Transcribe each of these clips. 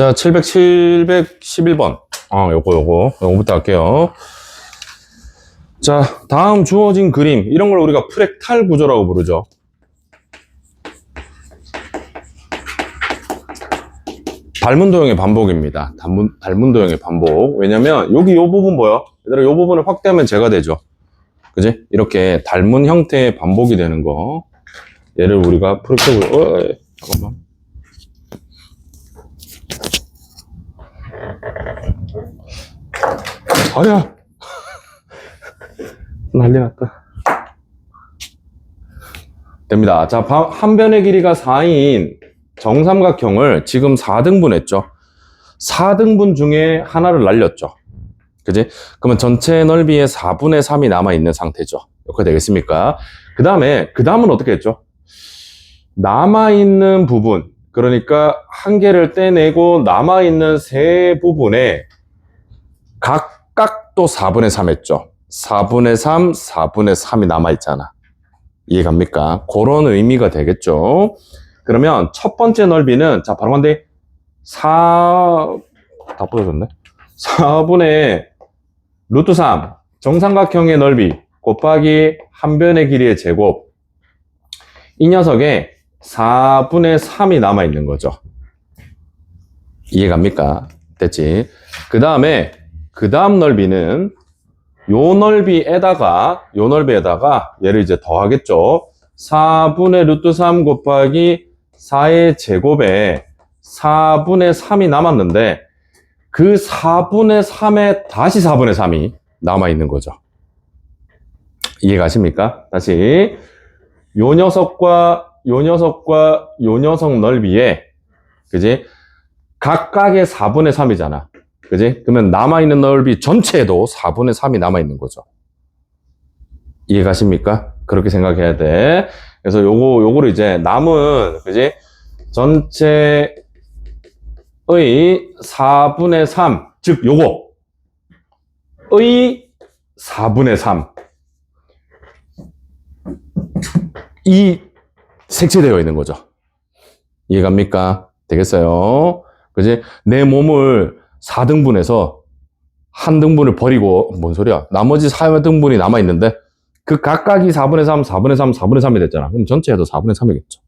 자, 711번. 요거부터 할게요. 자, 다음 주어진 그림. 이런 걸 우리가 프랙탈 구조라고 부르죠. 발문도형의 반복입니다. 발문도형의 반복. 왜냐면, 여기 요 부분 뭐야? 얘들아, 요 부분을 확대하면 제가 되죠. 그지? 이렇게 닮은 형태의 반복이 되는 거. 얘를 우리가 프랙탈, 잠깐만. 아야! 난리 났다. 됩니다. 자, 한 변의 길이가 4인 정삼각형을 지금 4등분 했죠. 4등분 중에 하나를 날렸죠. 그지? 그러면 전체 넓이의 4분의 3이 남아있는 상태죠. 이렇게 되겠습니까? 그 다음은 어떻게 했죠? 남아있는 부분, 그러니까 한 개를 떼내고 남아있는 세 부분에 각각 또 4분의 3 했죠. 4분의 3, 4분의 3이 남아있잖아. 이해갑니까? 그런 의미가 되겠죠. 그러면 첫 번째 넓이는, 자, 바로 간대. 다 부러졌네. 4분의 루트 3, 정삼각형의 넓이 곱하기 한 변의 길이의 제곱. 이 녀석에 4분의 3이 남아있는 거죠. 이해갑니까? 됐지? 그 다음 넓이는 요 넓이에다가 얘를 이제 더하겠죠. 4분의 루트 3 곱하기 4의 제곱에 4분의 3이 남았는데 그 4분의 3에 다시 4분의 3이 남아있는 거죠. 이해가십니까? 다시 요 녀석과 요 녀석 넓이에, 그지? 각각의 4분의 3이잖아. 그지? 그러면 남아있는 넓이 전체에도 4분의 3이 남아있는 거죠. 이해가십니까? 그렇게 생각해야 돼. 그래서 요거를 이제 남은, 그지? 전체의 4분의 3, 즉 요거의 4분의 3. 이 색채되어 있는 거죠. 이해갑니까? 되겠어요? 그지? 내 몸을 4등분해서 한 등분을 버리고, 뭔 소리야? 나머지 4등분이 남아있는데, 그 각각이 4분의 3, 4분의 3, 4분의 3이 됐잖아. 그럼 전체에도 4분의 3이겠죠.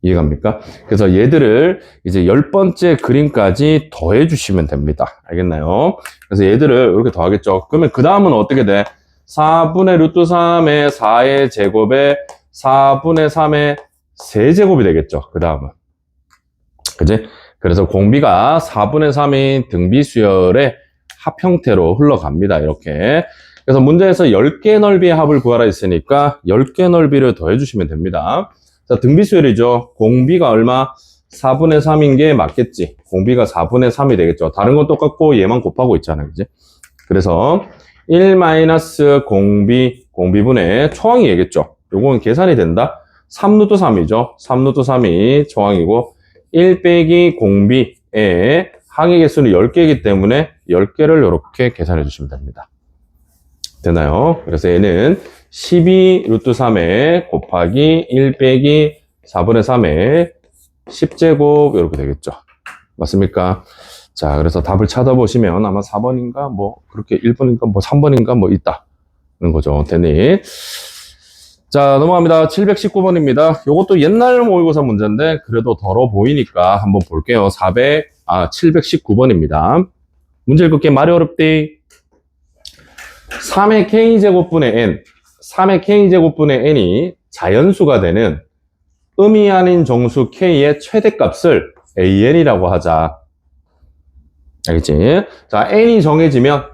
이해갑니까? 그래서 얘들을 이제 10번째 그림까지 더해 주시면 됩니다. 알겠나요? 그래서 얘들을 이렇게 더하겠죠. 그러면 그 다음은 어떻게 돼? 4분의 루트 3의 4의 제곱에 4분의 3의 세제곱이 되겠죠. 그 다음은. 그지? 그래서 공비가 4분의 3인 등비수열의 합 형태로 흘러갑니다. 이렇게. 그래서 문제에서 10개 넓이의 합을 구하라 했으니까 10개 넓이를 더해주시면 됩니다. 자, 등비수열이죠. 공비가 얼마? 4분의 3인 게 맞겠지. 공비가 4분의 3이 되겠죠. 다른 건 똑같고 얘만 곱하고 있잖아요. 그지? 그래서 1 마이너스 공비분의 초항이겠죠. 요건 계산이 된다. 3루트 3이죠. 3루트 3이 초항이고 1 빼기 공비의 항의 개수는 10개이기 때문에 10개를 이렇게 계산해 주시면 됩니다. 되나요? 그래서 얘는 12 루트 3에 곱하기 1 빼기 4분의 3에 10제곱 이렇게 되겠죠. 맞습니까? 자, 그래서 답을 찾아보시면 아마 4번인가 뭐 그렇게 1번인가 뭐 3번인가 뭐 있다는 거죠. 되니. 자, 넘어갑니다. 719번입니다. 요것도 옛날 모의고사 문제인데 그래도 덜어 보이니까 한번 볼게요. 719번입니다. 문제 읽을게 말이 어렵대. 3의 k제곱분의 n, 3의 k제곱분의 n이 자연수가 되는 음이 아닌 정수 k의 최대값을 an이라고 하자. 알겠지? 자, n이 정해지면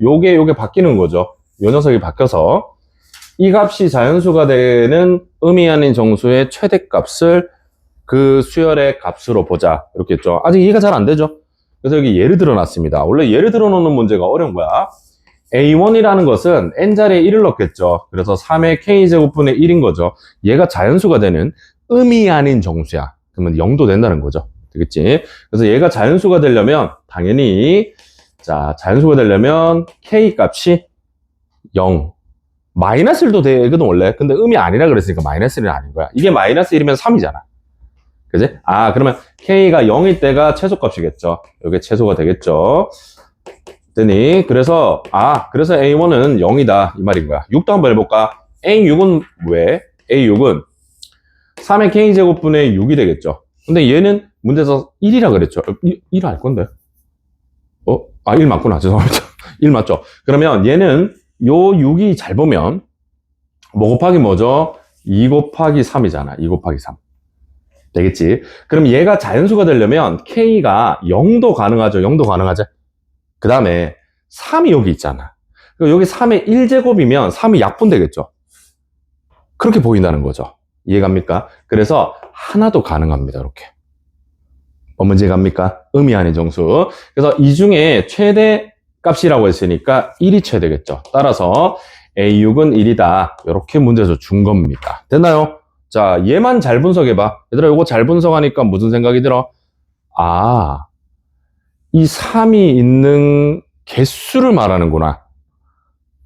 요게 바뀌는 거죠. 요 녀석이 바뀌어서 이 값이 자연수가 되는 음이 아닌 정수의 최대값을 그 수열의 값으로 보자. 이렇게 했죠. 아직 이해가 잘 안 되죠? 그래서 여기 예를 들어 놨습니다. 원래 예를 들어 놓는 문제가 어려운 거야. A1이라는 것은 n자리에 1을 넣겠죠. 그래서 3의 k제곱분의 1인 거죠. 얘가 자연수가 되는 음이 아닌 정수야. 그러면 0도 된다는 거죠. 되겠지? 그래서 얘가 자연수가 되려면 당연히 자연수가 되려면 k 값이 0. 마이너스 1도 되거든 원래. 근데 음이 아니라 그랬으니까 마이너스 1은 아닌 거야. 이게 마이너스 1이면 3이잖아. 그지? 아, 그러면 K가 0일 때가 최소값이겠죠. 이게 최소가 되겠죠. 됐니? 그래서, 그래서 A1은 0이다. 이 말인 거야. 6도 한번 해볼까? A6은 왜? A6은 3의 K제곱분의 6이 되겠죠. 근데 얘는 문제에서 1이라 그랬죠. 1 알 건데. 1 맞구나. 죄송합니다. 1 맞죠? 그러면 얘는 요 6이 잘 보면 뭐 곱하기 뭐죠? 2 곱하기 3이잖아. 2 곱하기 3. 되겠지? 그럼 얘가 자연수가 되려면 K가 0도 가능하죠? 0도 가능하죠? 그 다음에 3이 여기 있잖아. 여기 3의 1제곱이면 3이 약분되겠죠? 그렇게 보인다는 거죠. 이해갑니까? 그래서 하나도 가능합니다. 이렇게. 문제 갑니까? 의미하는 정수. 그래서 이 중에 최대 값이라고 했으니까 1이 최대겠죠. 따라서 A6은 1이다. 이렇게 문제에서 준 겁니다. 됐나요? 자, 얘만 잘 분석해봐. 얘들아, 이거 잘 분석하니까 무슨 생각이 들어? 이 3이 있는 개수를 말하는구나.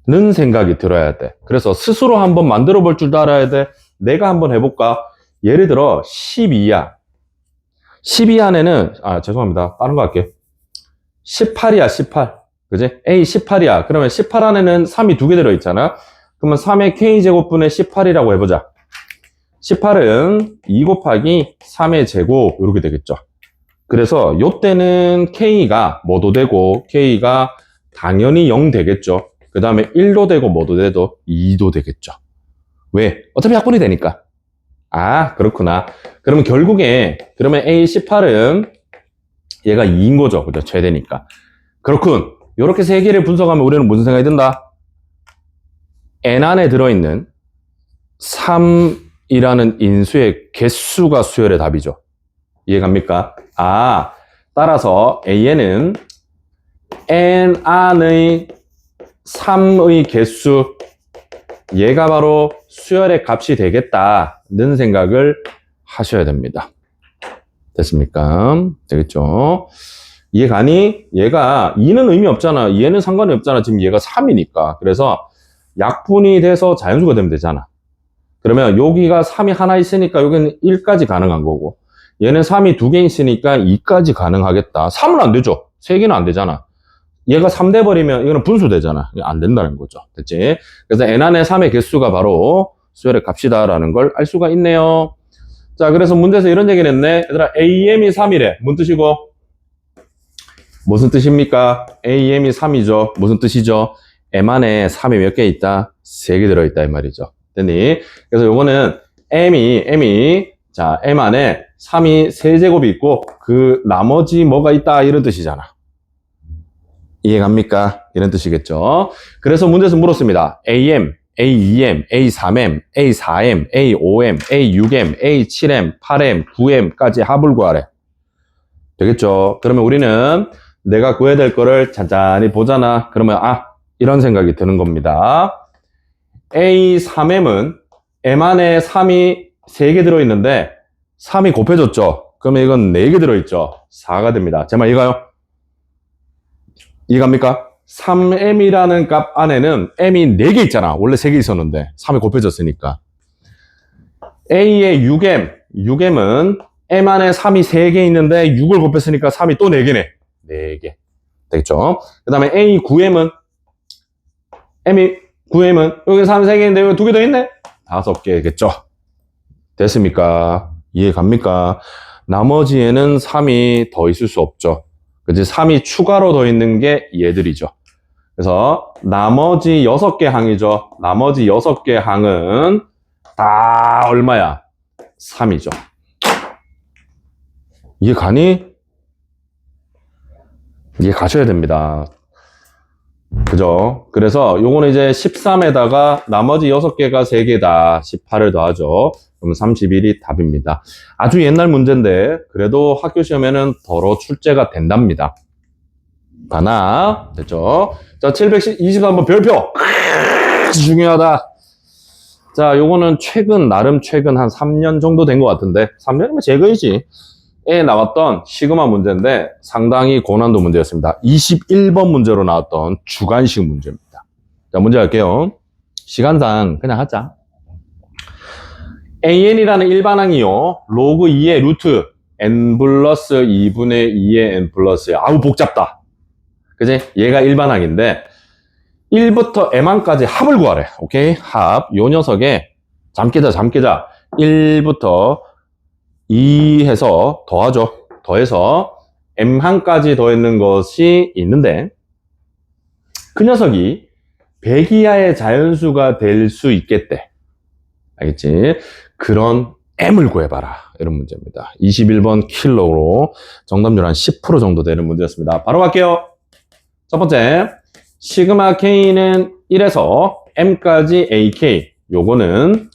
는 생각이 들어야 돼. 그래서 스스로 한번 만들어 볼 줄도 알아야 돼. 내가 한번 해볼까? 예를 들어 12야. 12 안에는 죄송합니다. 다른 거 할게. 18이야, 18. 그지? A 18이야. 그러면 18 안에는 3이 2개 들어있잖아. 그러면 3의 K제곱분의 18이라고 해보자. 18은 2 곱하기 3의 제곱 이렇게 되겠죠. 그래서 요때는 K가 뭐도 되고 K가 당연히 0 되겠죠. 그 다음에 1도 되고 뭐도 돼도 2도 되겠죠. 왜? 어차피 약분이 되니까. 그렇구나. 그러면 결국에 그러면 A18은 얘가 2인 거죠. 그죠? 최대니까. 그렇군. 이렇게 세 개를 분석하면 우리는 무슨 생각이 든다? N 안에 들어있는 3이라는 인수의 개수가 수열의 답이죠. 이해갑니까? 따라서 A는 N 안의 3의 개수, 얘가 바로 수열의 값이 되겠다는 생각을 하셔야 됩니다. 됐습니까? 되겠죠? 이해가니? 얘가 2는 의미 없잖아. 얘는 상관이 없잖아. 지금 얘가 3이니까. 그래서 약분이 돼서 자연수가 되면 되잖아. 그러면 여기가 3이 하나 있으니까 여기는 1까지 가능한 거고, 얘는 3이 2개 있으니까 2까지 가능하겠다. 3은 안 되죠. 3개는 안 되잖아. 얘가 3 돼버리면 이거는 분수되잖아. 안 된다는 거죠. 됐지? 그래서 n 안에 3의 개수가 바로 수열의 값이다라는 걸 알 수가 있네요. 자, 그래서 문제에서 이런 얘기를 했네. 얘들아, AM이 3이래. 뭔 뜻이고? 무슨 뜻입니까? AM이 3이죠. 무슨 뜻이죠? M 안에 3이 몇 개 있다? 3개 들어있다 이 말이죠. 됐니? 그래서 요거는 M 안에 3이 3제곱이 있고 그 나머지 뭐가 있다 이런 뜻이잖아. 이해갑니까? 이런 뜻이겠죠. 그래서 문제에서 물었습니다. AM, A2M, A3M, A4M, A5M, A6M, A7M, 8M, 9M까지 합을 구하래. 되겠죠? 그러면 우리는 내가 구해야 될 거를 잔잔히 보잖아. 그러면 이런 생각이 드는 겁니다. A3M은 M 안에 3이 3개 들어있는데 3이 곱해졌죠? 그러면 이건 4개 들어있죠? 4가 됩니다. 제 말 이해가요? 이해갑니까? 3m이라는 값 안에는 m이 4개 있잖아. 원래 3개 있었는데 3이 곱해졌으니까. A의 6m은 m 안에 3이 3개 있는데 6을 곱했으니까 3이 또 4개네. 4개. 되겠죠? 그 다음에 A9m은 여기 3이 3개 있는데 여기 2개 더 있네? 5개겠죠? 됐습니까? 이해갑니까? 나머지에는 3이 더 있을 수 없죠. 그치? 3이 추가로 더 있는 게 얘들이죠. 그래서 나머지 6개 항이죠. 나머지 6개 항은 다 얼마야? 3이죠. 이해 가니? 이해 가셔야 됩니다. 그죠? 그래서 요거는 이제 13에다가 나머지 6개가 3개다. 18을 더하죠. 그럼 31이 답입니다. 아주 옛날 문제인데 그래도 학교 시험에는 더러 출제가 된답니다. 하나 됐죠? 자, 723번 별표. 중요하다. 자, 요거는 나름 최근 한 3년 정도 된 것 같은데 3년이면 제거이지. 에 나왔던 시그마 문제인데 상당히 고난도 문제였습니다. 21번 문제로 나왔던 주관식 문제입니다. 자, 문제 할게요. 시간상 그냥 하자. an이라는 일반항이요. 로그 2의 루트 n 플러스 2분의 2의 n 플러스 아우 복잡다. 그지? 얘가 일반항인데 1부터 m항까지 합을 구하래. 오케이? 합. 요 녀석에 잠깨자 1부터 2 해서 더하죠. 더해서 m항까지 더했는 것이 있는데 그 녀석이 100 이하의 자연수가 될 수 있겠대. 알겠지? 그런 m을 구해봐라. 이런 문제입니다. 21번 킬로로 정답률 한 10% 정도 되는 문제였습니다. 바로 갈게요. 첫 번째, 시그마 k는 1에서 m까지 ak. 요거는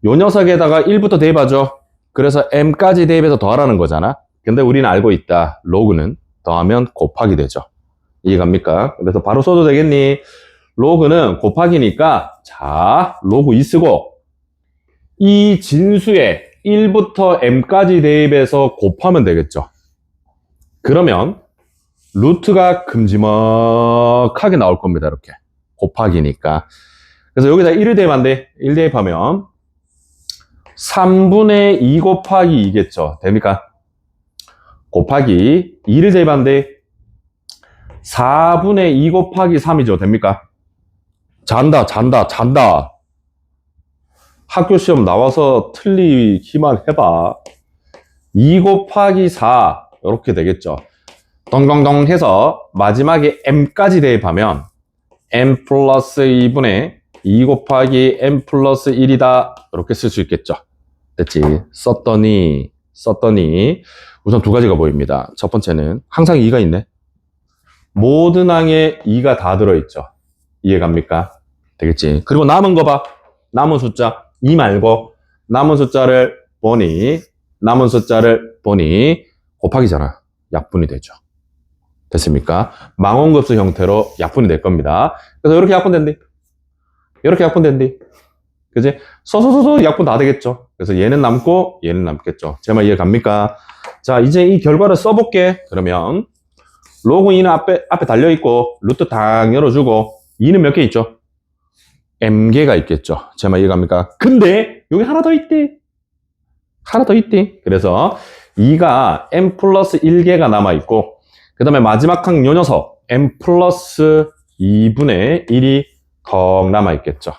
요 녀석에다가 1부터 대입하죠. 그래서 m까지 대입해서 더하라는 거잖아. 근데 우리는 알고 있다. 로그는 더하면 곱하기 되죠. 이해갑니까? 그래서 바로 써도 되겠니? 로그는 곱하기니까 자, 로그 2 쓰고 이 진수에 1부터 m까지 대입해서 곱하면 되겠죠. 그러면 루트가 큼지막하게 나올 겁니다. 이렇게 곱하기니까. 그래서 여기다 1을 대입한대. 1 대입하면 3분의 2 곱하기 2겠죠. 됩니까? 곱하기 2를 대입한대. 4분의 2 곱하기 3이죠. 됩니까? 잔다. 학교 시험 나와서 틀리기만 해봐. 2 곱하기 4 이렇게 되겠죠. 덩덩덩 해서 마지막에 m까지 대입하면 m 플러스 2분의 2 곱하기 m 플러스 1이다. 이렇게 쓸 수 있겠죠. 됐지? 썼더니 우선 두 가지가 보입니다. 첫 번째는 항상 2가 있네. 모든 항에 2가 다 들어있죠. 이해갑니까? 되겠지? 그리고 남은 거 봐. 남은 숫자 2 말고 남은 숫자를 보니 곱하기잖아. 약분이 되죠. 됐습니까? 망원급수 형태로 약분이 될 겁니다. 그래서 이렇게 약분된대. 그지? 서서서서 약분 다 되겠죠. 그래서 얘는 남고 얘는 남겠죠. 제 말 이해 갑니까? 자, 이제 이 결과를 써볼게. 그러면 로그 2는 앞에 달려있고 루트 딱 열어주고 2는 몇 개 있죠? m개가 있겠죠. 제 말 이해 갑니까? 근데 여기 하나 더 있대. 그래서 2가 m 플러스 1개가 남아있고 그 다음에 마지막 항 요 녀석 m 플러스 2분의 1이 더 남아있겠죠.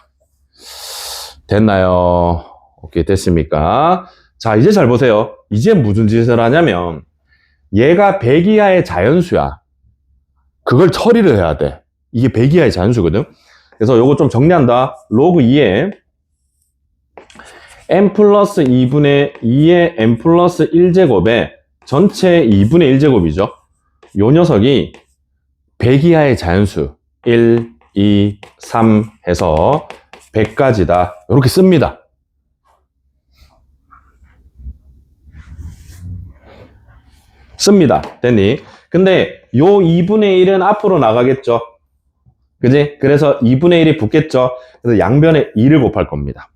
됐나요? 오케이, 됐습니까? 자, 이제 잘 보세요. 이제 무슨 짓을 하냐면 얘가 100 이하의 자연수야. 그걸 처리를 해야 돼. 이게 100 이하의 자연수거든. 그래서 요거 좀 정리한다. 로그 2에 m 플러스 2분의 2의 m 플러스 1제곱에 전체 2분의 1제곱이죠. 요 녀석이 100 이하의 자연수 1, 2, 3 해서 100까지다. 이렇게 씁니다. 됐니? 근데 요 2분의 1은 앞으로 나가겠죠. 그지? 그래서 2분의 1이 붙겠죠. 그래서 양변에 2를 곱할 겁니다.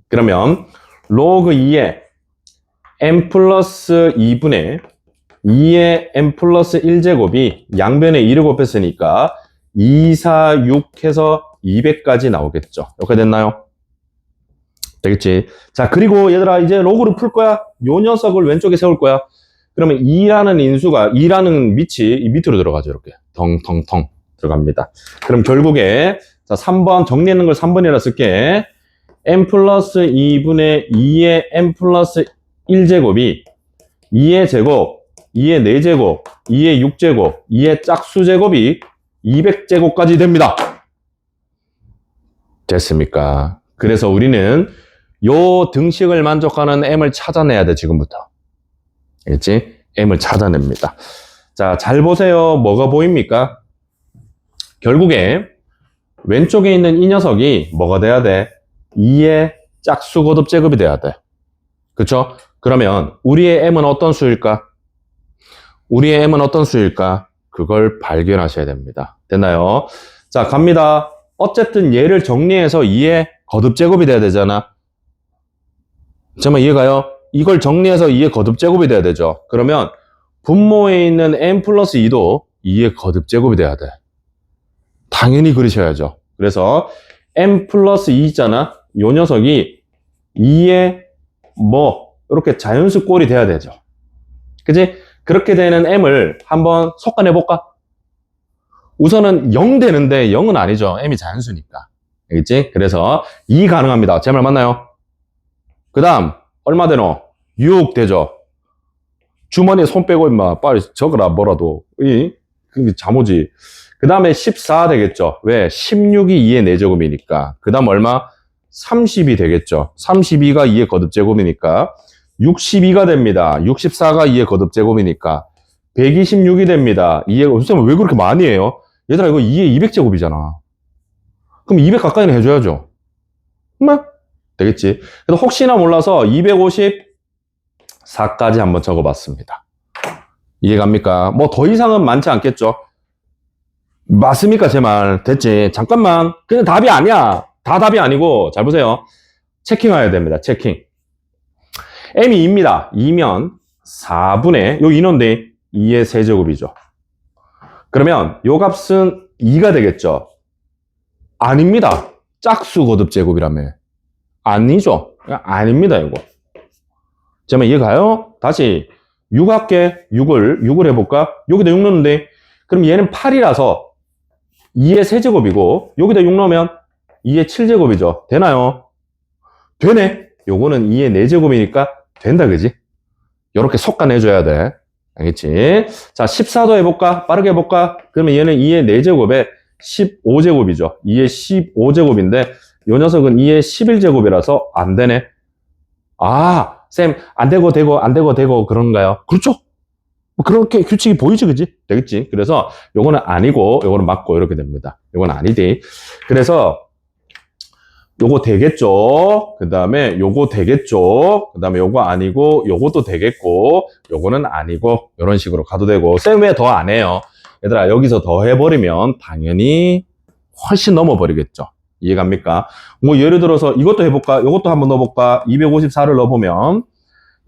그러면 로그 2에 m 플러스 2분의 2의 m 플러스 1제곱이 양변에 2를 곱했으니까 2, 4, 6 해서 200까지 나오겠죠. 이렇게 됐나요? 되겠지. 자, 그리고 얘들아 이제 로그를 풀 거야. 요 녀석을 왼쪽에 세울 거야. 그러면 2라는 인수가 2라는 밑이 이 밑으로 들어가죠. 이렇게 텅텅텅 들어갑니다. 그럼 결국에 자 3번 정리하는 걸 3번이라 쓸게. m 플러스 2분의 2의 m 플러스 1제곱이 2의 제곱, 2의 4제곱, 2의 6제곱, 2의 짝수제곱이 200제곱까지 됩니다. 됐습니까? 그래서 우리는 요 등식을 만족하는 m을 찾아내야 돼, 지금부터. 알겠지? m을 찾아냅니다. 자, 잘 보세요. 뭐가 보입니까? 결국에 왼쪽에 있는 이 녀석이 뭐가 돼야 돼? 2의 짝수 거듭 제곱이 돼야 돼. 그쵸? 그러면 우리의 m은 어떤 수일까? 그걸 발견하셔야 됩니다. 됐나요? 자, 갑니다. 어쨌든 얘를 정리해서 2의 거듭 제곱이 돼야 되잖아. 잠깐만 이해가요? 이걸 정리해서 2의 거듭 제곱이 돼야 되죠. 그러면 분모에 있는 m 플러스 2도 2의 거듭 제곱이 돼야 돼. 당연히 그러셔야죠. 그래서 m 플러스 2 있잖아. 요 녀석이 2의 뭐 이렇게 자연수 꼴이 돼야 되죠. 그지? 그렇게 되는 m을 한번 섞어내볼까? 우선은 0 되는데 0은 아니죠. m이 자연수니까. 알겠지? 그래서 2 가능합니다. 제 말 맞나요? 그 다음 얼마 되노? 6 되죠. 주머니에 손 빼고 임마 빨리 적어라 뭐라도. 그게 잠오지. 그 다음에 14 되겠죠. 왜? 16이 2의 4제곱이니까. 그 다음 얼마? 30이 되겠죠. 32가 2의 거듭제곱이니까 62가 됩니다. 64가 2의 거듭제곱이니까 126이 됩니다. 2의, 선생님 왜 그렇게 많이 해요? 얘들아 이거 2의 200제곱이잖아. 그럼 200 가까이는 해줘야죠. 정말? 되겠지. 그래서 혹시나 몰라서 254까지 한번 적어봤습니다. 이해갑니까? 뭐 더 이상은 많지 않겠죠? 맞습니까? 제 말. 됐지? 잠깐만. 그냥 답이 아니야. 다 답이 아니고, 잘 보세요. 체킹해야 됩니다. 체킹. m이 2입니다. 2면 4분의, 요 인원데 2의 세제곱이죠. 그러면 요 값은 2가 되겠죠? 아닙니다. 짝수 거듭 제곱이라며. 아니죠? 아닙니다, 이거. 제 말 이해가요? 다시 6 할게. 6을 해볼까? 여기다 6 넣는데, 그럼 얘는 8이라서 2의 세제곱이고, 여기다 6 넣으면 2의 7제곱이죠. 되나요? 되네. 요거는 2의 4제곱이니까 된다, 그지? 요렇게 솎아내줘야 돼. 알겠지? 자, 14도 해볼까? 빠르게 해볼까? 그러면 얘는 2의 4제곱에 15제곱이죠. 2의 15제곱인데, 요 녀석은 2의 11제곱이라서 안 되네. 아, 쌤, 안 되고, 안 되고, 그런가요? 그렇죠? 뭐 그렇게 규칙이 보이지, 그지? 되겠지? 그래서 요거는 아니고, 요거는 맞고, 이렇게 됩니다. 요건 아니지. 그래서, 요거 되겠죠? 그 다음에 요거 되겠죠? 그 다음에 요거 아니고, 요것도 되겠고, 요거는 아니고, 이런 식으로 가도 되고, 쌤 왜 더 안 해요? 얘들아, 여기서 더 해버리면 당연히 훨씬 넘어버리겠죠? 이해갑니까? 뭐 예를 들어서 이것도 해볼까? 요것도 한번 넣어볼까? 254를 넣어보면,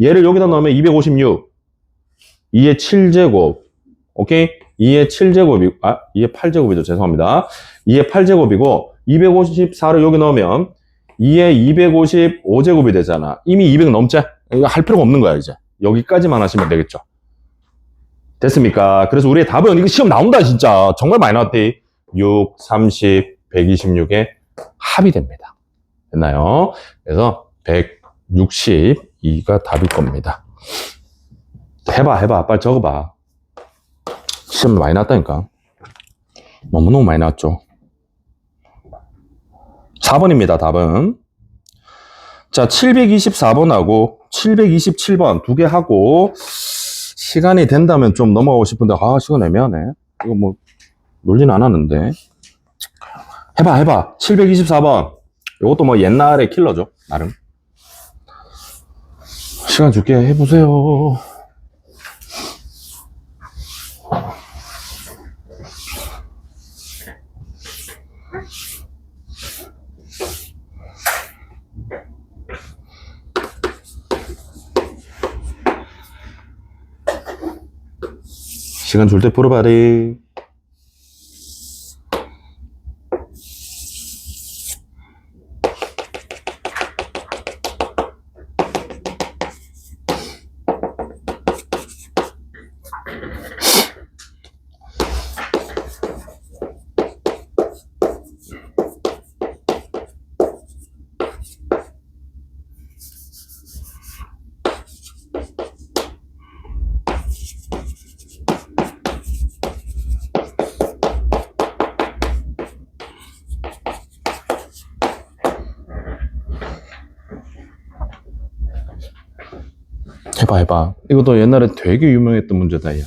얘를 여기다 넣으면 256, 2의 7제곱, 오케이? 2의 7제곱이, 2의 8제곱이죠. 죄송합니다. 2의 8제곱이고, 254를 여기 넣으면 2의 255제곱이 되잖아. 이미 200 넘지? 이거 할 필요가 없는 거야, 이제. 여기까지만 하시면 되겠죠. 됐습니까? 그래서 우리의 답은, 이거 시험 나온다, 진짜. 정말 많이 나왔대. 6, 30, 126의 합이 됩니다. 됐나요? 그래서 162가 답일 겁니다. 해봐. 빨리 적어봐. 시험 많이 났다니까. 너무너무 많이 났죠. 4번입니다, 답은. 자, 724번하고 727번 두 개 하고, 시간이 된다면 좀 넘어가고 싶은데, 시간 애매하네. 이거 뭐, 놀진 않았는데. 해봐. 724번. 이것도 뭐 옛날의 킬러죠, 나름. 시간 줄게. 해보세요. 시간 줄 때 풀어봐리. 해봐. 이것도 옛날에 되게 유명했던 문제다, 야.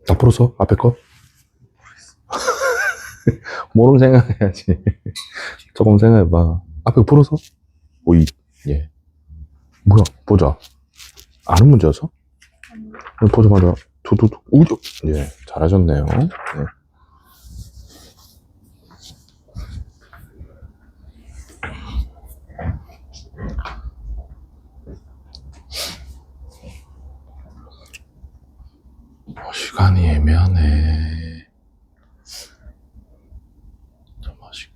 다 풀었어? 앞에 거? 모르면 생각해야지. 조금 생각해봐. 앞에 거 풀었어? 오이. 예. 뭐야? 보자. 아는 문제였어? 보자마자 두두두. 우죠. 예. 잘하셨네요. 네. 시간이 애매하네. 좀 맛있.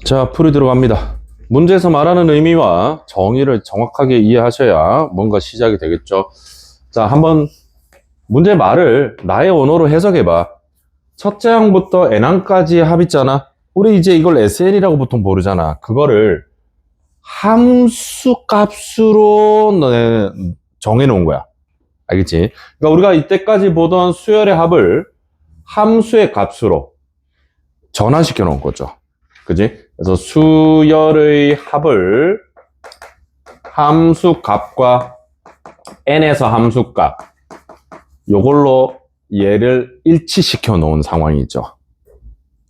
자, 풀이 들어갑니다. 문제에서 말하는 의미와 정의를 정확하게 이해하셔야 뭔가 시작이 되겠죠. 자, 한번 문제 말을 나의 언어로 해석해봐. 첫째 항부터 n항까지의 합 있잖아. 우리 이제 이걸 SN이라고 보통 부르잖아. 그거를 함수 값으로 정해놓은 거야. 알겠지? 그러니까 우리가 이때까지 보던 수열의 합을 함수의 값으로 전환시켜 놓은 거죠. 그지? 그래서 수열의 합을 함수 값과 n에서 함수 값 요걸로 얘를 일치시켜 놓은 상황이죠.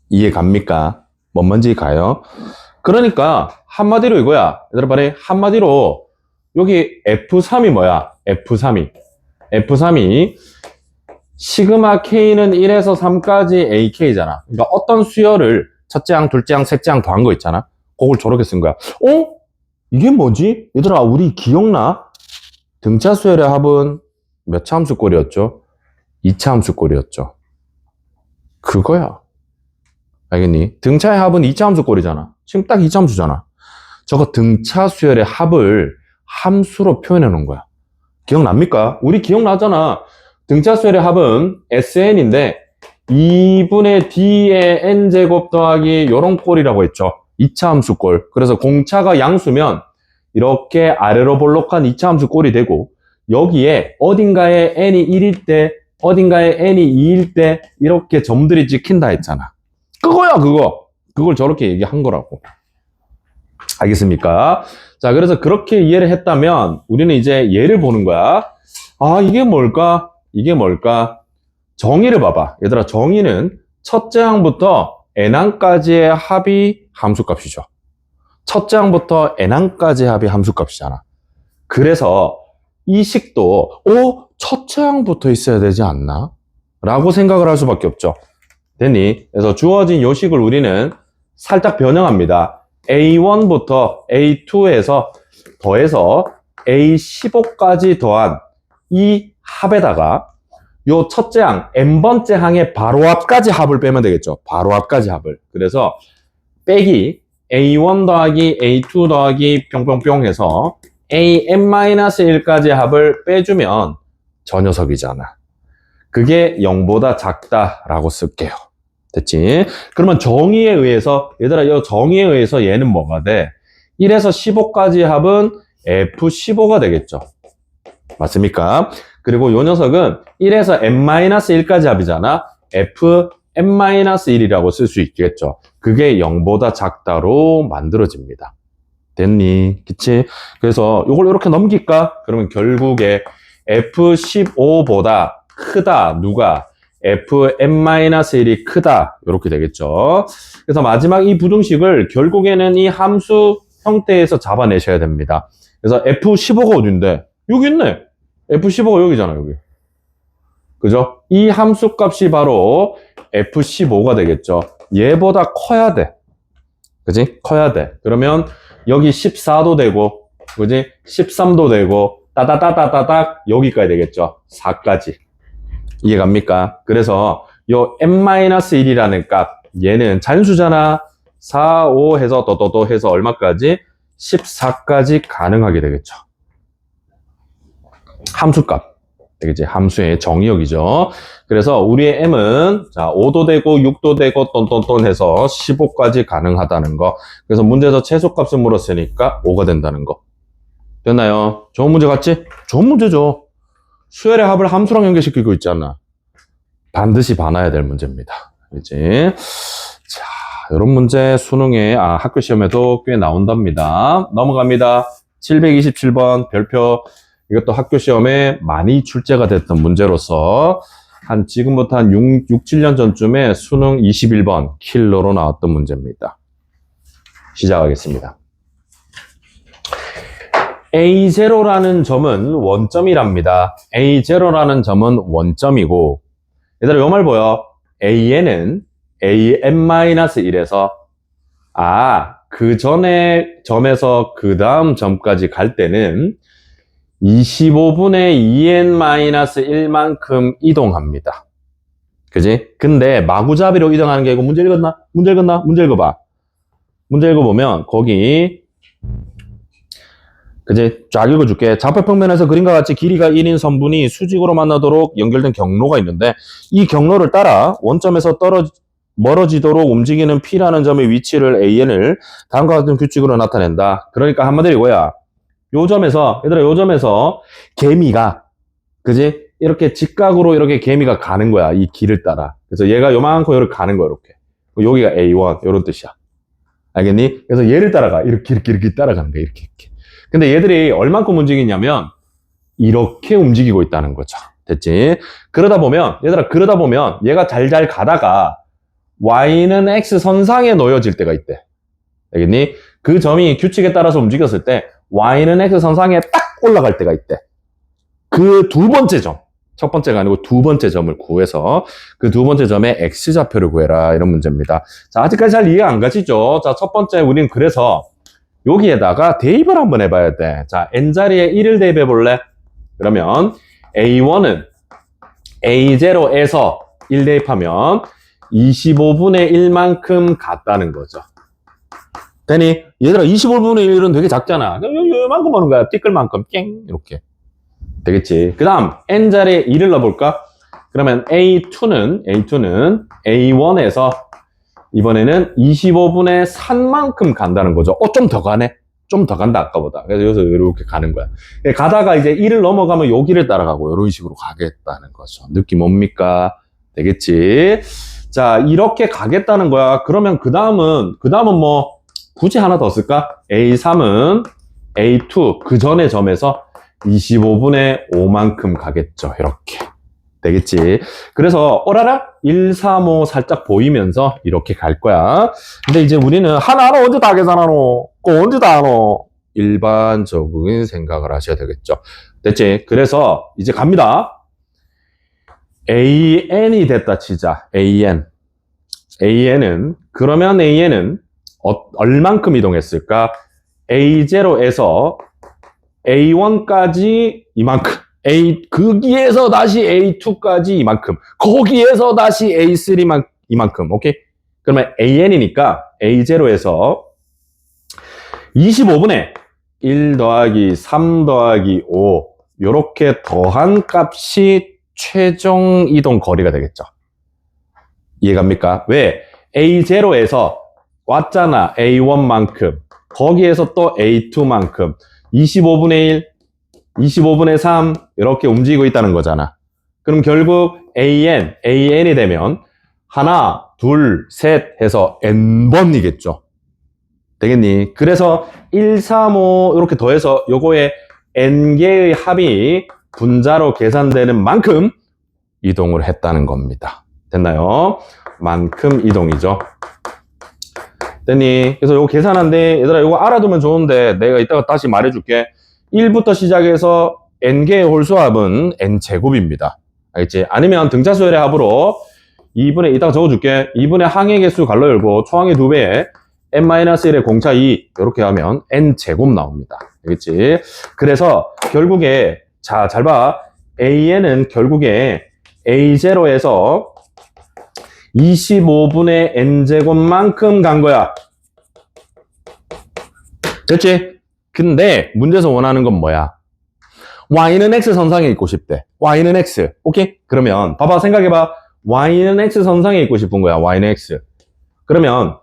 이해 갑니까? 뭔 말인지 가요? 그러니까 한마디로 이거야. 얘들아 봐라. 한마디로 여기 F3이 뭐야? F3이 시그마 K는 1에서 3까지 AK잖아. 그러니까 어떤 수열을 첫째 항, 둘째 항, 셋째 항 더한 거 있잖아. 그걸 저렇게 쓴 거야. 이게 뭐지? 얘들아, 우리 기억나? 등차 수열의 합은 몇 차 함수꼴이었죠? 2차 함수꼴이었죠. 그거야. 알겠니? 등차의 합은 2차 함수 꼴이잖아. 지금 딱 2차 함수잖아. 저거 등차 수열의 합을 함수로 표현해 놓은 거야. 기억납니까? 우리 기억나잖아. 등차 수열의 합은 SN인데 2분의 D의 N제곱 더하기 요런 꼴이라고 했죠. 2차 함수 꼴. 그래서 공차가 양수면 이렇게 아래로 볼록한 2차 함수 꼴이 되고 여기에 어딘가에 N이 1일 때 어딘가에 N이 2일 때 이렇게 점들이 찍힌다 했잖아. 그거야 그거. 그걸 저렇게 얘기한 거라고. 알겠습니까? 자, 그래서 그렇게 이해를 했다면 우리는 이제 얘를 보는 거야. 아, 이게 뭘까? 이게 뭘까? 정의를 봐봐. 얘들아, 정의는 첫째 항부터 n항까지의 합이 함수값이죠. 첫째 항부터 n항까지의 합이 함수값이잖아. 그래서 이 식도 첫째 항부터 있어야 되지 않나? 라고 생각을 할 수밖에 없죠. 됐니? 그래서 주어진 요 식을 우리는 살짝 변형합니다. A1부터 A2에서 더해서 A15까지 더한 이 합에다가 요 첫째 항, n번째 항의 바로 앞까지 합을 빼면 되겠죠. 바로 앞까지 합을. 그래서 빼기 A1 더하기 A2 더하기 뿅뿅뿅 해서 AN-1까지 합을 빼주면 저 녀석이잖아. 그게 0보다 작다라고 쓸게요. 됐지? 그러면 정의에 의해서, 얘들아, 이 정의에 의해서 얘는 뭐가 돼? 1에서 15까지 합은 F15가 되겠죠. 맞습니까? 그리고 이 녀석은 1에서 n-1까지 합이잖아. fn-1이라고 쓸 수 있겠죠. 그게 0보다 작다로 만들어집니다. 됐니? 그치? 그래서 이걸 이렇게 넘길까? 그러면 결국에 F15보다 크다. 누가? fn-1이 크다. 이렇게 되겠죠. 그래서 마지막 이 부등식을 결국에는 이 함수 형태에서 잡아내셔야 됩니다. 그래서 F15가 어딘데? 여기 있네. F15가 여기잖아, 여기. 그죠? 이 함수 값이 바로 F15가 되겠죠. 얘보다 커야 돼. 그지? 커야 돼. 그러면 여기 14도 되고, 그지? 13도 되고, 따다다다다닥 여기까지 되겠죠. 4까지. 이해갑니까? 그래서 요 n-1이라는 값, 얘는 잔수잖아. 4, 5 해서 더더더 해서 얼마까지? 14까지 가능하게 되겠죠. 함수값. 이제 함수의 정의역이죠. 그래서 우리의 m은 자 5도 되고 6도 되고 똔똔똔 해서 15까지 가능하다는 거. 그래서 문제에서 최소값을 물었으니까 5가 된다는 거. 됐나요? 좋은 문제 같지? 좋은 문제죠. 수열의 합을 함수랑 연결시키고 있잖아. 반드시 봐놔야 될 문제입니다. 이제 자, 이런 문제 수능에 학교 시험에도 꽤 나온답니다. 넘어갑니다. 727번 별표. 이것도 학교 시험에 많이 출제가 됐던 문제로서 지금부터 한 6, 7년 전쯤에 수능 21번 킬러로 나왔던 문제입니다. 시작하겠습니다. A0라는 점은 원점이랍니다. A0라는 점은 원점이고, 얘들아, 요 말 보여? AN은 AN-1에서, 그 전에 점에서 그 다음 점까지 갈 때는 25분의 2n-1만큼 이동합니다. 그지? 근데 마구잡이로 이동하는 게 아니고 문제 읽었나? 문제 읽었나? 문제 읽어봐. 문제 읽어보면 거기 그지? 쫙 읽어줄게. 좌표평면에서 그림과 같이 길이가 1인 선분이 수직으로 만나도록 연결된 경로가 있는데 이 경로를 따라 원점에서 멀어지도록 움직이는 P라는 점의 위치를 AN을 다음과 같은 규칙으로 나타낸다. 그러니까 한마디로 이거야. 요 점에서, 얘들아, 요 점에서 개미가, 그지? 이렇게 직각으로 이렇게 개미가 가는 거야. 이 길을 따라. 그래서 얘가 요만큼 이렇게 가는 거야, 이렇게. 여기가 A1, 요런 뜻이야. 알겠니? 그래서 얘를 따라가. 이렇게 따라가는 거야, 이렇게. 근데 얘들이 얼만큼 움직이냐면, 이렇게 움직이고 있다는 거죠. 됐지? 그러다 보면, 얘들아, 얘가 잘 가다가, Y는 X선상에 놓여질 때가 있대. 알겠니? 그 점이 규칙에 따라서 움직였을 때, Y는 X선상에 딱 올라갈 때가 있대. 그 두 번째 점. 첫 번째가 아니고 두 번째 점을 구해서 그 두 번째 점의 X좌표를 구해라. 이런 문제입니다. 자, 아직까지 잘 이해 안 가시죠? 자, 첫 번째 우리는 그래서 여기에다가 대입을 한번 해봐야 돼. 자, N자리에 1을 대입해 볼래? 그러면 A1은 A0에서 1 대입하면 25분의 1만큼 같다는 거죠. 되니? 얘들아, 25분의 1은 되게 작잖아. 요만큼 오는 거야. 띠끌만큼. 깽. 이렇게. 되겠지. 그 다음, n자리에 2를 넣어볼까? 그러면 A2는 A1에서 이번에는 25분의 3만큼 간다는 거죠. 좀 더 가네? 좀 더 간다, 아까보다. 그래서 여기서 이렇게 가는 거야. 가다가 이제 1을 넘어가면 여기를 따라가고, 이런 식으로 가겠다는 거죠. 느낌 뭡니까? 되겠지? 자, 이렇게 가겠다는 거야. 그러면 그 다음은 뭐, 굳이 하나 더 쓸까? A3은 A2, 그 전의 점에서 25분의 5만큼 가겠죠. 이렇게. 되겠지. 그래서 오라라 1, 3, 5 살짝 보이면서 이렇게 갈 거야. 근데 이제 우리는 하나는 언제 다 계산하노? 언제 다 하노? 일반적인 생각을 하셔야 되겠죠. 됐지? 그래서 이제 갑니다. AN이 됐다 치자. 그러면 AN은 얼만큼 이동했을까? A0에서 A1까지 이만큼. 거기에서 다시 A2까지 이만큼. 거기에서 다시 A3 이만큼. 오케이? 그러면 AN이니까 A0에서 25분의 1 더하기 3 더하기 5 요렇게 더한 값이 최종 이동 거리가 되겠죠. 이해갑니까? 왜? A0에서 왔잖아. A1만큼. 거기에서 또 A2만큼. 25분의 1, 25분의 3 이렇게 움직이고 있다는 거잖아. 그럼 결국 AN이 되면 하나, 둘, 셋 해서 N번이겠죠. 되겠니? 그래서 1, 3, 5 이렇게 더해서 요거에 N개의 합이 분자로 계산되는 만큼 이동을 했다는 겁니다. 됐나요? 만큼 이동이죠. 됐니? 그래서 요거 계산한데 얘들아 요거 알아두면 좋은데 내가 이따가 다시 말해줄게. 1부터 시작해서 n개의 홀수합은 n제곱입니다. 알겠지? 아니면 등차수열의 합으로 2분의 이따가 적어줄게. 2분의 항의 개수 갈로 열고 초항의 2배에 n-1의 공차 2 이렇게 하면 n제곱 나옵니다. 알겠지? 그래서 결국에 자, 잘 봐. AN은 결국에 A0에서 25분의 n제곱만큼 간 거야. 됐지? 근데 문제에서 원하는 건 뭐야? y는 x 선상에 있고 싶대. y는 x. 오케이? 그러면 봐봐, 생각해봐. y는 x 선상에 있고 싶은 거야. y는 x. 그러면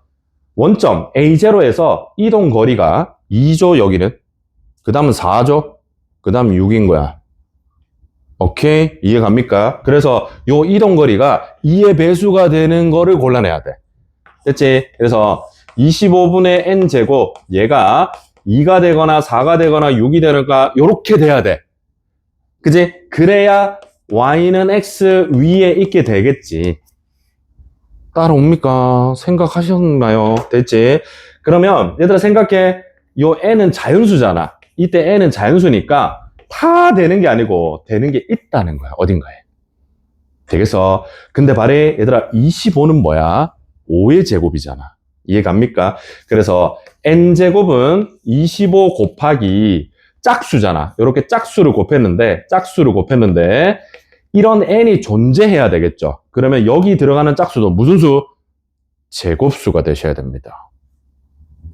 원점 A0에서 이동 거리가 2죠. 여기는. 그 다음은 4죠. 그 다음 6인 거야. 오케이? 이해 갑니까? 그래서 요 이동 거리가 2의 배수가 되는 거를 골라내야 돼. 됐지? 그래서 25분의 n제곱 얘가 2가 되거나 4가 되거나 6이 되는가 요렇게 돼야 돼. 그지? 그래야 y는 x 위에 있게 되겠지. 따라옵니까? 생각하셨나요? 됐지? 그러면 얘들아 생각해. 요 n은 자연수잖아. 이때 n은 자연수니까 다 되는 게 아니고 되는 게 있다는 거야. 어딘가에. 되겠어? 근데 말해 얘들아 25는 뭐야? 5의 제곱이잖아. 이해 갑니까? 그래서 n제곱은 25 곱하기 짝수잖아. 이렇게 짝수를 곱했는데 이런 n이 존재해야 되겠죠. 그러면 여기 들어가는 짝수도 무슨 수? 제곱수가 되셔야 됩니다.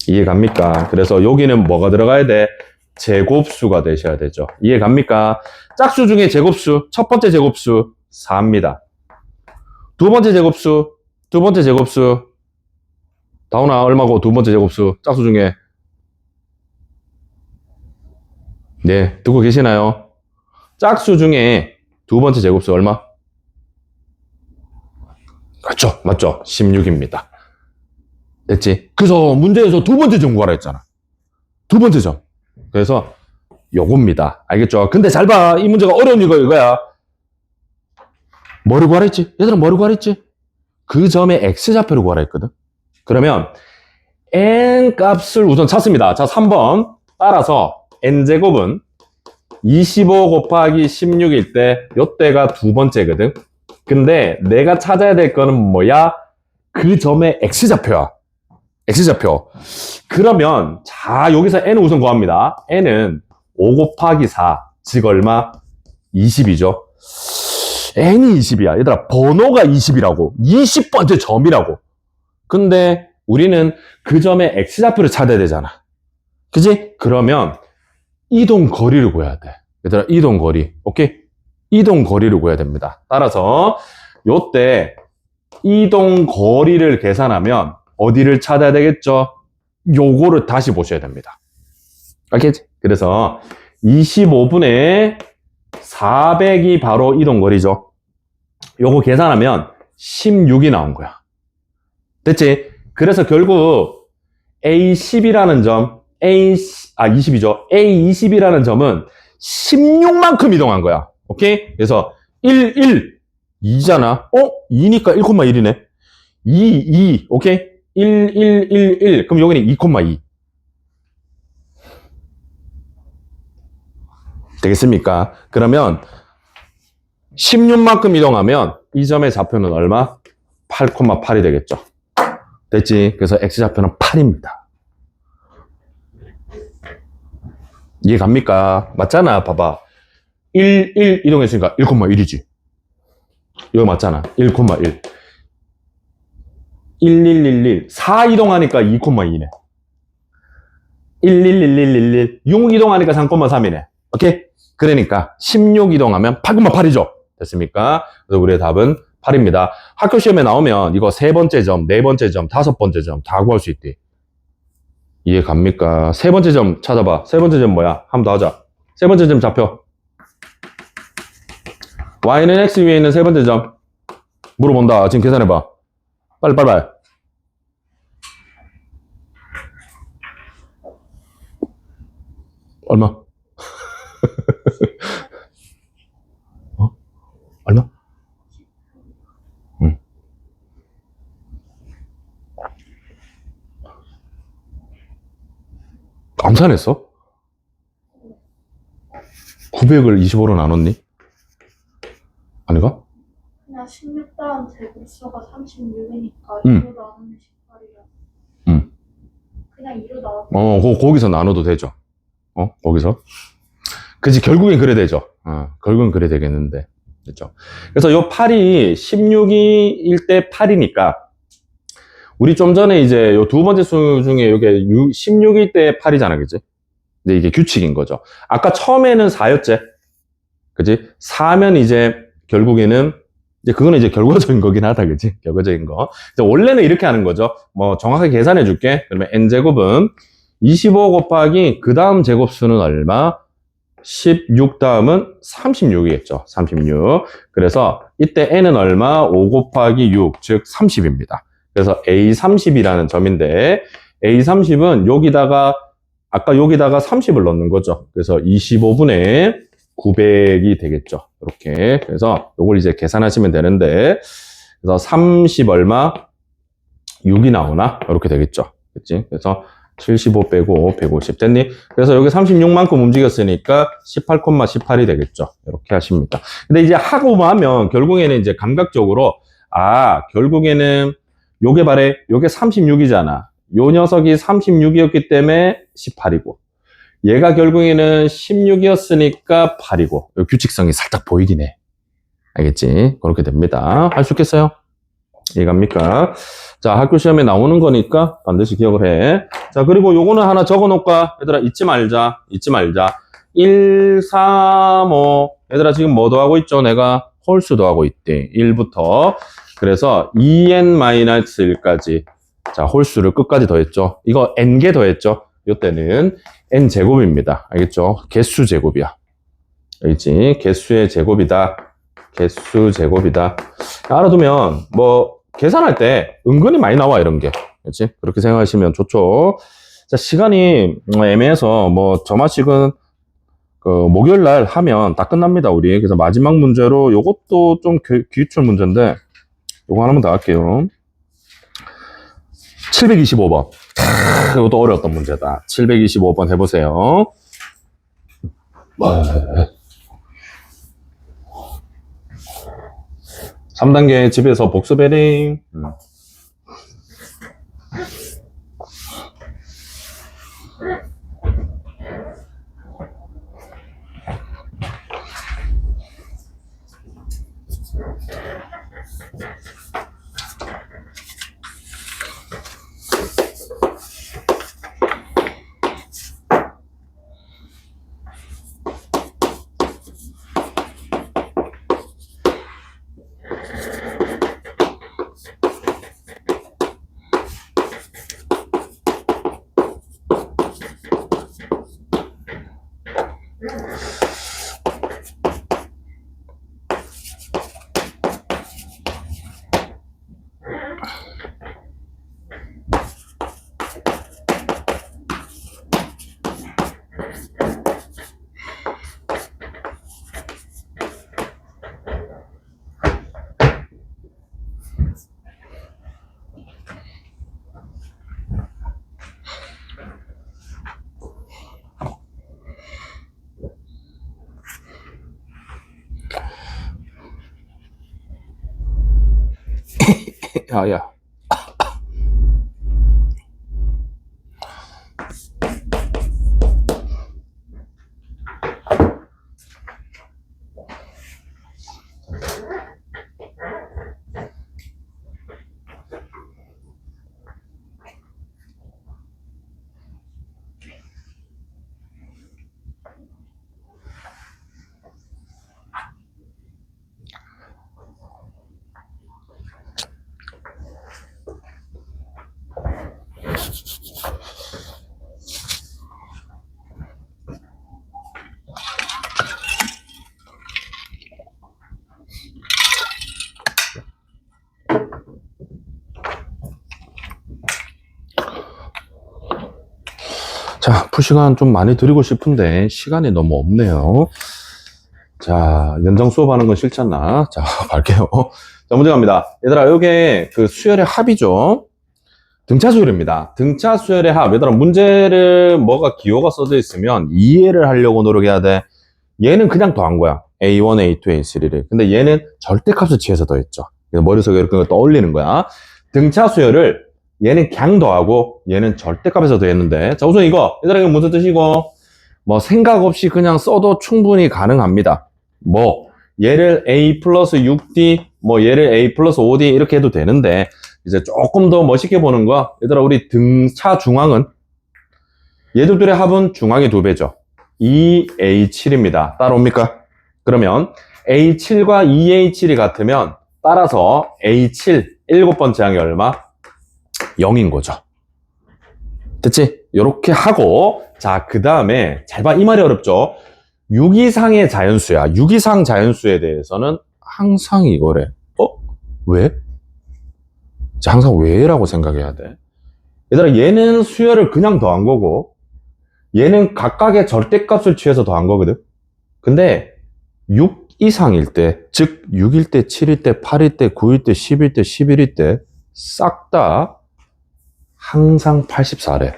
이해 갑니까? 그래서 여기는 뭐가 들어가야 돼? 제곱수가 되셔야 되죠. 이해 갑니까? 짝수 중에 제곱수, 첫 번째 제곱수 4입니다. 두 번째 제곱수 다운아 얼마고 두 번째 제곱수 짝수 중에 네 듣고 계시나요? 짝수 중에 두 번째 제곱수 얼마? 그렇죠, 맞죠? 16입니다. 됐지? 그래서 문제에서 두 번째 점 구하라 했잖아. 두 번째 점. 그래서 요겁니다. 알겠죠? 근데 잘 봐. 이 문제가 어려운 이거야. 뭐를 구하라 했지? 얘들아 뭐를 구하라 했지? 그 점의 x좌표를 구하라 했거든. 그러면 n 값을 우선 찾습니다. 자, 3번 따라서 n제곱은 25 곱하기 16일 때 요때가 두 번째거든. 근데 내가 찾아야 될 거는 뭐야? 그 점의 x좌표야. x좌표. 그러면 자 여기서 n을 우선 구합니다. n은 5 곱하기 4 즉 얼마? 20이죠. n이 20이야. 얘들아, 번호가 20이라고. 20번째 점이라고. 근데 우리는 그 점의 x좌표를 찾아야 되잖아. 그지? 그러면 이동 거리를 구해야 돼. 얘들아, 이동 거리. 오케이? 이동 거리를 구해야 됩니다. 따라서 요때 이동 거리를 계산하면 어디를 찾아야 되겠죠? 요거를 다시 보셔야 됩니다. 알겠지? 그래서 25분의 400이 바로 이동 거리죠. 요거 계산하면 16이 나온 거야. 됐지? 그래서 결국 A10이라는 점, 20이죠. A20이라는 점은 16만큼 이동한 거야. 오케이? 그래서 2잖아. 2니까 1,1이네. 2. 오케이? 1. 그럼 여기는 2,2. 되겠습니까? 그러면 16만큼 이동하면 이 점의 좌표는 얼마? 8,8이 되겠죠. 됐지? 그래서 x좌표는 8입니다. 이해 갑니까? 맞잖아. 봐봐. 1 이동했으니까 1,1이지. 이거 맞잖아. 1,1. 4 이동하니까 2,2네. 6 이동하니까 3,3이네. 오케이? 그러니까 16 이동하면 8,8이죠. 됐습니까? 그래서 우리의 답은 8입니다. 학교 시험에 나오면 이거 세 번째 점, 네 번째 점, 다섯 번째 점 다 구할 수 있대. 이해 갑니까? 세 번째 점 찾아봐. 세 번째 점 뭐야? 한 번 더 하자. 세 번째 점 좌표. y는 x 위에 있는 세 번째 점. 물어본다. 지금 계산해봐. 빨리. 얼마? 얼마? 응. 암산했어? 900을 25로 나눴니? 아닌가? 그냥 16 다음 제곱수가 36이니까 응. 2로 나누면 18이야. 응. 그냥 2로 나누면 거기서 나눠도 되죠. 거기서. 그치, 결국엔 그래 되죠. 결국엔 그래 되겠는데. 그죠. 그래서 요 8이 16일 때 8이니까, 우리 좀 전에 이제 요 두 번째 수 중에 요게 16일 때 8이잖아. 그지? 근데 이게 규칙인 거죠. 아까 처음에는 4였지. 그지? 4면 이제 결국에는 이제 그거는 이제 결과적인 거긴 하다. 그지? 결과적인 거. 원래는 이렇게 하는 거죠. 뭐 정확하게 계산해 줄게. 그러면 n제곱은 25 곱하기 그 다음 제곱수는 얼마? 16 다음은 36이겠죠. 36. 그래서 이때 n은 얼마? 5 곱하기 6, 즉 30입니다. 그래서 A30이라는 점인데, A30은 여기다가 아까 여기다가 30을 넣는 거죠. 그래서 25분의 900이 되겠죠. 이렇게. 그래서 이걸 이제 계산하시면 되는데, 그래서 30 얼마? 6이 나오나? 이렇게 되겠죠. 그치? 그래서 75 빼고 150 됐니? 그래서 여기 36만큼 움직였으니까 18,18이 되겠죠. 이렇게 하십니다. 근데 이제 하고 하면 결국에는 이제 감각적으로, 결국에는 요게 바래, 요게 36이잖아. 요 녀석이 36이었기 때문에 18이고, 얘가 결국에는 16이었으니까 8이고, 요 규칙성이 살짝 보이긴 해. 알겠지? 그렇게 됩니다. 할 수 있겠어요? 이해갑니까? 자, 학교 시험에 나오는 거니까 반드시 기억을 해. 자, 그리고 요거는 하나 적어 놓을까? 얘들아, 잊지 말자. 1, 3, 5. 얘들아, 지금 뭐 더하고 있죠? 내가 홀수 더하고 있대. 1부터. 그래서 2n-1까지. 자, 홀수를 끝까지 더했죠. 이거 n개 더했죠. 요때는 n제곱입니다. 알겠죠? 개수 제곱이야. 알겠지? 개수의 제곱이다. 개수 제곱이다. 알아두면 뭐 계산할 때 은근히 많이 나와, 이런 게. 그렇지? 그렇게 생각하시면 좋죠. 자, 시간이 애매해서 뭐 저마식은 그 목요일 날 하면 다 끝납니다, 우리. 그래서 마지막 문제로 요것도 좀 기출 문제인데 요거 하나만 더 할게요. 725번. 이것도 어려웠던 문제다. 725번 해보세요. 3단계 집에서 복습해링. 야야. 자, 풀시간 좀 많이 드리고 싶은데 시간이 너무 없네요. 자, 연장 수업하는 건 싫잖아. 자, 갈게요. 자, 문제 갑니다. 얘들아, 요게 그 수열의 합이죠. 등차 수열입니다. 등차 수열의 합. 얘들아, 문제를 뭐가 기호가 써져 있으면 이해를 하려고 노력해야 돼. 얘는 그냥 더한 거야. A1, A2, A3를. 근데 얘는 절대값을 취해서 더했죠. 그래서 머릿속에 이렇게 떠올리는 거야. 등차 수열을 얘는 그냥 더하고 얘는 절대값에서 더했는데, 자, 우선 이거 얘들아, 이거 무슨 뜻이고, 뭐 생각 없이 그냥 써도 충분히 가능합니다. 뭐 얘를 A 플러스 6D, 뭐 얘를 A 플러스 5D 이렇게 해도 되는데, 이제 조금 더 멋있게 보는 거, 얘들아, 우리 등차 중앙은 얘들 둘의 합은 중앙의 2배죠. 2A7입니다. 따라옵니까? 그러면 A7과 2A7이 같으면 따라서 A7 7번째 항이 얼마? 0인 거죠. 됐지? 요렇게 하고, 자, 그 다음에 잘 봐. 이 말이 어렵죠? 6 이상의 자연수야. 6 이상 자연수에 대해서는 항상 이거래. 왜? 자, 항상 왜라고 생각해야 돼. 얘들아, 얘는 수열을 그냥 더한 거고, 얘는 각각의 절대값을 취해서 더한 거거든. 근데 6 이상일 때, 즉 6일 때, 7일 때, 8일 때, 9일 때, 10일 때, 11일 때 싹 다 항상 84래.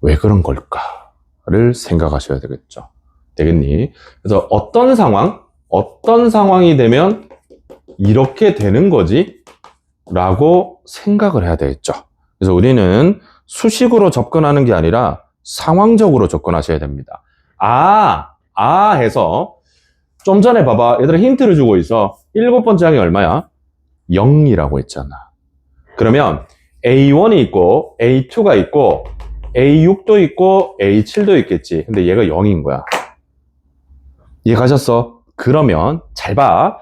왜 그런 걸까를 생각하셔야 되겠죠. 되겠니? 그래서 어떤 상황이 되면 이렇게 되는 거지? 라고 생각을 해야 되겠죠. 그래서 우리는 수식으로 접근하는 게 아니라 상황적으로 접근하셔야 됩니다. 해서 좀 전에 봐봐. 얘들아, 힌트를 주고 있어. 7번째 항이 얼마야? 0이라고 했잖아. 그러면 A1이 있고 A2가 있고 A6도 있고 A7도 있겠지. 근데 얘가 0인 거야. 이해가셨어? 그러면 잘 봐.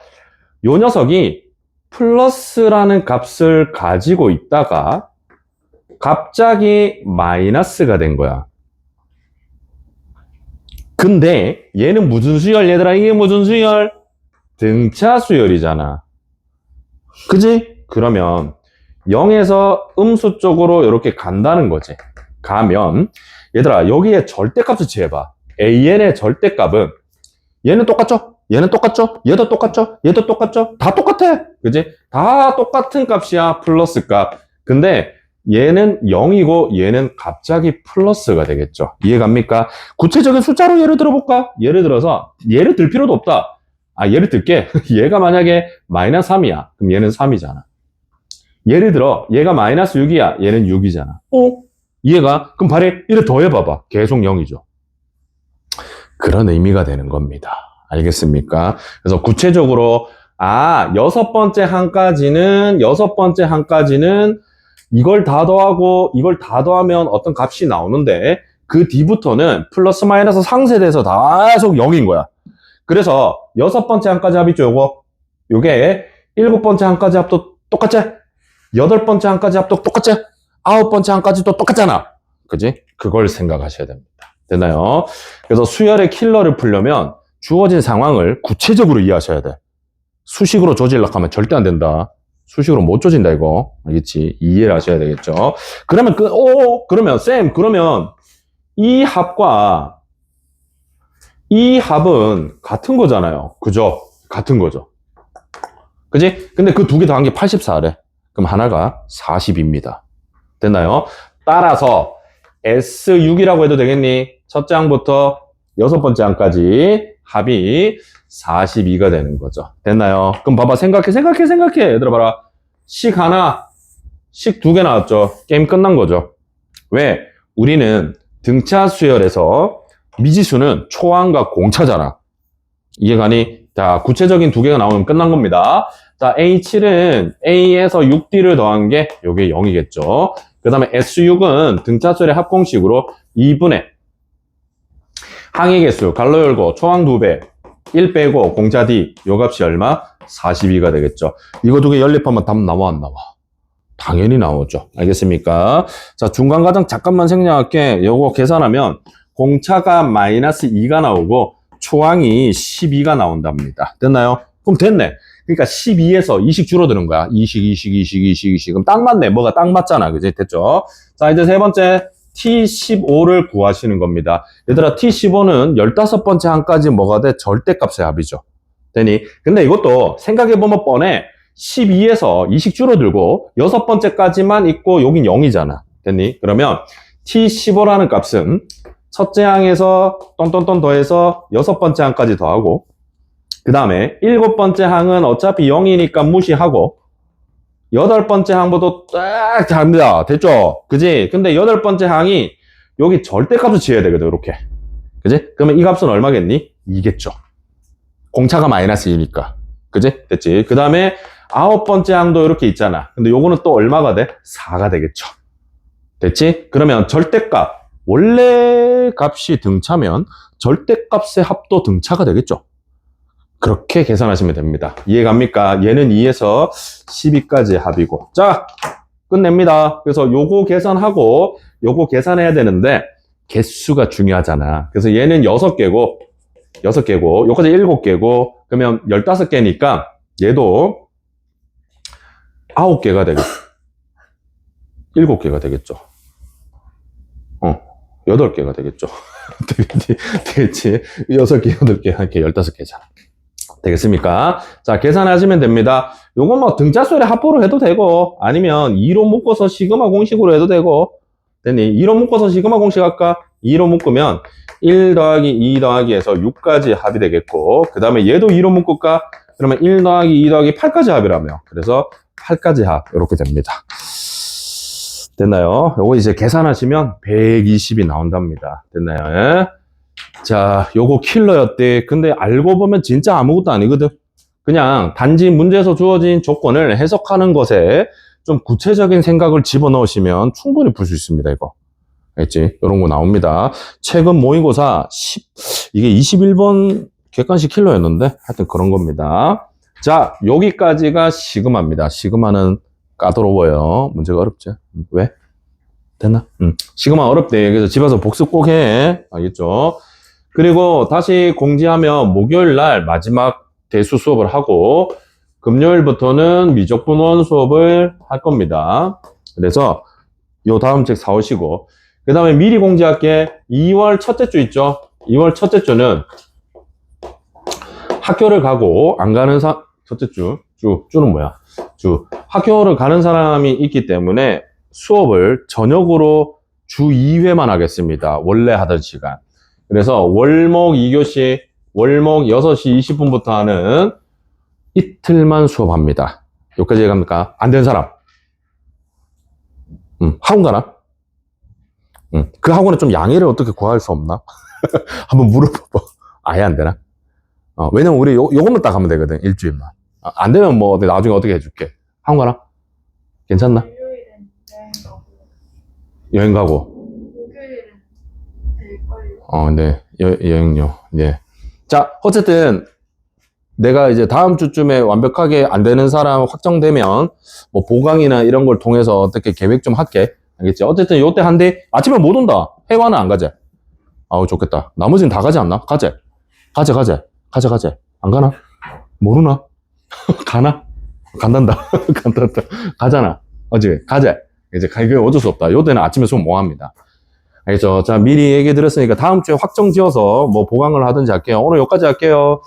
요 녀석이 플러스라는 값을 가지고 있다가 갑자기 마이너스가 된 거야. 근데 얘는 무슨 수열? 얘들아, 이게 무슨 수열? 등차 수열이잖아. 그지? 그러면 0에서 음수 쪽으로 이렇게 간다는 거지. 가면 얘들아, 여기에 절대값을 취해봐. AN의 절대값은 얘는 똑같죠? 얘는 똑같죠? 얘도 똑같죠? 얘도 똑같죠? 다 똑같아. 그지? 다 똑같은 값이야. 플러스 값. 근데 얘는 0이고 얘는 갑자기 플러스가 되겠죠. 이해갑니까? 구체적인 숫자로 예를 들어볼까? 예를 들어서 얘를 들 필요도 없다. 얘를 들게. 얘가 만약에 마이너스 3이야. 그럼 얘는 3이잖아. 예를 들어 얘가 마이너스 6이야. 얘는 6이잖아. 이해가? 그럼 이를 더해봐봐. 계속 0이죠. 그런 의미가 되는 겁니다. 알겠습니까? 그래서 구체적으로 6번째 항까지는 이걸 다 더하고 이걸 다 더하면 어떤 값이 나오는데 그 뒤부터는 플러스 마이너스 상쇄돼서 계속 0인 거야. 그래서 6번째 항까지 합 있죠. 요게 7번째 항까지 합도 똑같지? 8번째 항까지 합도 똑같지? 9번째 항까지도 똑같잖아. 그지? 그걸 생각하셔야 됩니다. 됐나요? 그래서 수열의 킬러를 풀려면 주어진 상황을 구체적으로 이해하셔야 돼. 수식으로 조지려고 하면 절대 안 된다. 수식으로 못 조진다, 이거. 알겠지? 이해를 하셔야 되겠죠? 그러면 그러면 이 합과 이 합은 같은 거잖아요. 그죠? 같은 거죠. 그지? 근데 그 두 개 더한 게 84래. 그럼 하나가 40입니다. 됐나요? 따라서 S6이라고 해도 되겠니? 첫 장부터 6번째 항까지 합이 42가 되는 거죠. 됐나요? 그럼 봐봐. 생각해. 얘들아 봐라. 식 하나, 식 2개 나왔죠. 게임 끝난 거죠. 왜? 우리는 등차 수열에서 미지수는 초항과 공차잖아. 이해가니? 자, 구체적인 2개가 나오면 끝난 겁니다. 자, A7은 A에서 6D를 더한 게 요게 0이겠죠. 그 다음에 S6은 등차 수열의 합공식으로 2분의 항의 개수, 갈로 열고 초항 2배, 1 빼고 공차 D, 요 값이 얼마? 42가 되겠죠. 이거 2개 연립하면 답 나와, 안 나와? 당연히 나오죠. 알겠습니까? 자, 중간과정 잠깐만 생략할게. 요거 계산하면 공차가 마이너스 2가 나오고 초항이 12가 나온답니다. 됐나요? 그럼 됐네. 그러니까 12에서 2씩 줄어드는 거야. 2씩. 그럼 딱 맞네. 뭐가 딱 맞잖아. 그지? 됐죠? 자, 이제 세 번째. T15를 구하시는 겁니다. 얘들아, T15는 15번째 항까지 뭐가 돼? 절대값의 합이죠. 되니? 근데 이것도 생각해보면 뻔해. 12에서 2씩 줄어들고 6번째까지만 있고 여긴 0이잖아. 됐니? 그러면 T15라는 값은 첫째 항에서 똥똥똥 더해서 6번째 항까지 더하고 그 다음에 7번째 항은 어차피 0이니까 무시하고 8번째 항보다 딱 잡니다. 됐죠? 그지? 근데 8번째 항이 여기 절대값을 지어야 되거든. 이렇게. 그지? 그러면 이 값은 얼마겠니? 2겠죠. 공차가 마이너스 2니까. 그지? 됐지? 그 다음에 9번째 항도 이렇게 있잖아. 근데 요거는 또 얼마가 돼? 4가 되겠죠. 됐지? 그러면 절대값, 원래 값이 등차면 절대값의 합도 등차가 되겠죠. 그렇게 계산하시면 됩니다. 이해갑니까? 얘는 2에서 12까지 합이고. 자, 끝냅니다. 그래서 요거 계산하고 요거 계산해야 되는데 개수가 중요하잖아. 그래서 얘는 6개고 요까지 7개고 그러면 15개니까 얘도 9개가 되겠죠. 7개가 되겠죠. 8개가 되겠죠. 되겠지? 6개, 8개, 이렇게 15개잖아. 되겠습니까? 자, 계산하시면 됩니다. 요건 뭐 등차수열의 합보로 해도 되고, 아니면 2로 묶어서 시그마 공식으로 해도 되고, 됐니? 2로 묶어서 시그마 공식 할까? 2로 묶으면 1 더하기 2 더하기 해서 6까지 합이 되겠고, 그 다음에 얘도 2로 묶을까? 그러면 1 더하기 2 더하기 8까지 합이라며. 그래서 8까지 합. 이렇게 됩니다. 됐나요? 요거 이제 계산하시면 120이 나온답니다. 됐나요? 예? 자, 요거 킬러였대. 근데 알고 보면 진짜 아무것도 아니거든. 그냥 단지 문제에서 주어진 조건을 해석하는 것에 좀 구체적인 생각을 집어넣으시면 충분히 풀 수 있습니다, 이거. 알겠지? 요런 거 나옵니다. 최근 모의고사 이게 21번 객관식 킬러였는데 하여튼 그런 겁니다. 자, 여기까지가 시그마입니다. 시그마는 까다로워요. 문제가 어렵지? 왜? 됐나? 시그마 어렵대. 그래서 집에서 복습 꼭 해. 알겠죠? 그리고 다시 공지하면 목요일 날 마지막 대수 수업을 하고 금요일부터는 미적분원 수업을 할 겁니다. 그래서 요 다음 책 사오시고 그 다음에 미리 공지할게. 2월 첫째 주 있죠? 2월 첫째 주는 학교를 가고 안 가는 첫째 주는 뭐야? 학교를 가는 사람이 있기 때문에 수업을 저녁으로 주 2회만 하겠습니다. 원래 하던 시간. 그래서 월목 2교시, 월목 6시 20분부터 하는 이틀만 수업합니다. 여기까지 얘기합니까? 안 된 사람? 학원 가나? 그 학원에 좀 양해를 어떻게 구할 수 없나? 한번 물어봐봐. 아예 안 되나? 왜냐면 우리 요것만 딱 하면 되거든. 일주일만. 안 되면 뭐 나중에 어떻게 해줄게. 학원 가나? 괜찮나? 일요일엔 여행 가고. 목요일은 될걸요. 네. 여행료. 네. 자, 어쨌든 내가 이제 다음 주쯤에 완벽하게 안 되는 사람 확정되면 뭐 보강이나 이런 걸 통해서 어떻게 계획 좀 할게. 알겠지? 어쨌든 요때 한대 아침에 못 온다. 해와는 안 가재. 아우 좋겠다. 나머지는 다 가지 않나? 가재. 가재. 안 가나? 모르나? 가나? 간단다. 가잖아. 어찌? 가재. 이제 그게 어쩔 수 없다. 요때는 아침에 수업 못 합니다. 알겠죠? 자, 미리 얘기 드렸으니까 다음 주에 확정 지어서 뭐 보강을 하든지 할게요. 오늘 여기까지 할게요.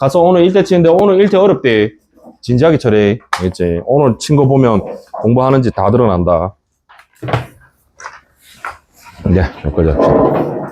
가서 오늘 일대 치는데 오늘 일대 어렵대. 진지하게 처리. 알겠지? 오늘 친 거 보면 공부하는지 다 드러난다. 네, 여기까지 합시다.